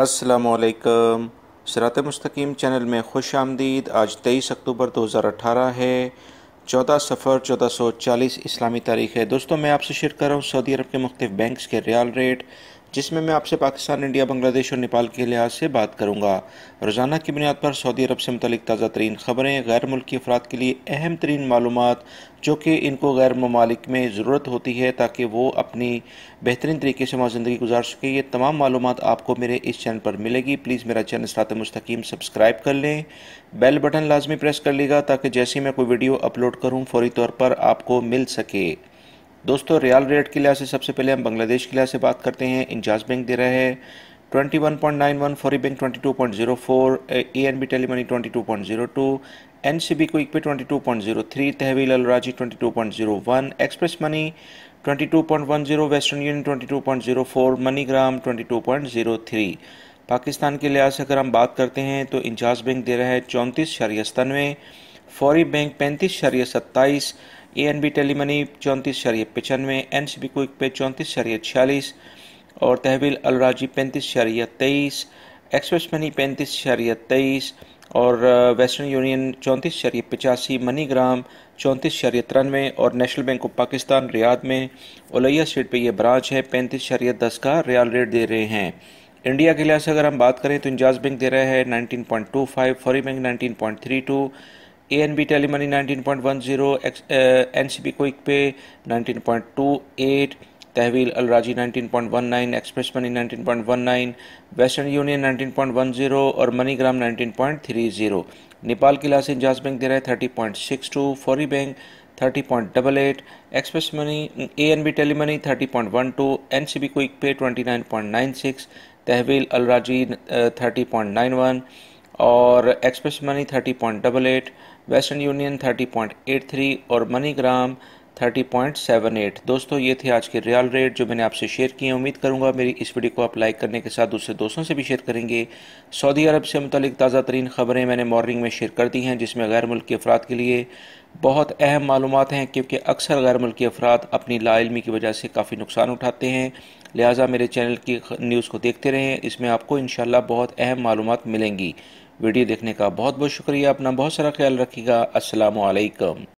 अस्सलामुअलैकुम। सिरात मुस्तकीम चैनल में खुश आमदीद। आज 23 अक्टूबर 2018 है। 14 सफ़र 1440 इस्लामी तारीख़ है। दोस्तों, मैं आपसे शेयर कर रहा हूँ सऊदी अरब के मुख्तलिफ बैंक्स के रियाल रेट, जिसमें मैं आपसे पाकिस्तान, इंडिया, बांग्लादेश और नेपाल के लिहाज से बात करूँगा। रोज़ाना की बुनियाद पर सऊदी अरब से मुतल्लिक ताज़ा तरीन खबरें, गैर मुल्की अफराद के लिए अहम तरीन मालूमात जो कि इनको गैर ममालिक में ज़रूरत होती है ताकि वो अपनी बेहतरीन तरीके से वहाँ ज़िंदगी गुजार सके। ये तमाम मालूमात आपको मेरे इस चैनल पर मिलेगी। प्लीज़ मेरा चैनल सिरात मुस्तकीम सब्सक्राइब कर लें, बेल बटन लाजमी प्रेस कर लीजिएगा ताकि जैसे ही मैं कोई वीडियो अपलोड करूँ फौरी तौर पर आपको मिल सके। दोस्तों, रियाल रेट के लिहाज से सबसे पहले हम बांग्लादेश के लिहाज से बात करते हैं। इंजाज बैंक दे रहा है 21.91, Fawri bank 22.04, ANB Telemoney 22.02, NCB quick pay 22.03, Tahweel Alrajhi 22.01, express money 22.10, Western Union 22.04, MoneyGram 22.03। Pakistan के लिहाज से अगर हम बात करते हैं तो इंजाज बैंक दे रहा है 34.97, फौरी bank 35.27, ANB Telemoney 34.95, NCB quick पे 34.46 और तहवील अलराजी 35.23, एक्सप्रेस मनी 35.23 और वेस्टर्न यूनियन 34.85, मनीग्राम 34.93 और national bank of Pakistan Riyadh में ओलैया स्ट्रीट पे ये ब्रांच है 35.10 का रियाल रेट दे रहे हैं। इंडिया के लिहाज से अगर हम बात करें तो इंजाज बैंक दे रहा है 19.25, Fawri bank 19.32, ANB Telemoney 19.10, NCB quick pay 19.28, Tahweel Alrajhi 19.19, express money 19.19, Western Union 19.10 और मनीग्राम 19.30। नेपाल के लिहाज से इंजाज बैंक दे रहा है 30.62, फौरी bank 30.88, express money ANB Telemoney 30.12, NCB quick पे 29.96, तहवील अलराजी 30.91 और एक्सप्रेस मनी 30.88, वेस्टर्न यूनियन 30.83 और मनीग्राम 30.78। दोस्तों, ये थे आज के रियाल रेट जो मैंने आपसे शेयर किए। उम्मीद करूंगा मेरी इस वीडियो को आप लाइक करने के साथ दूसरे दोस्तों से भी शेयर करेंगे। सऊदी अरब से मुतल्लिक ताज़ा तरीन खबरें मैंने मॉर्निंग में शेयर कर दी हैं, जिसमें गैर मुल्की अफराद के लिए बहुत अहम मालूमात हैं, क्योंकि अक्सर गैर मुल्की अफराद अपनी लाइल्मी की वजह से काफ़ी नुकसान उठाते हैं। लिहाजा मेरे चैनल की न्यूज़ को देखते रहें, इसमें आपको इंशाल्लाह बहुत अहम मालूमात मिलेंगी। वीडियो देखने का बहुत बहुत शुक्रिया। अपना बहुत सारा ख्याल रखिएगा। अस्सलामु अलैकुम।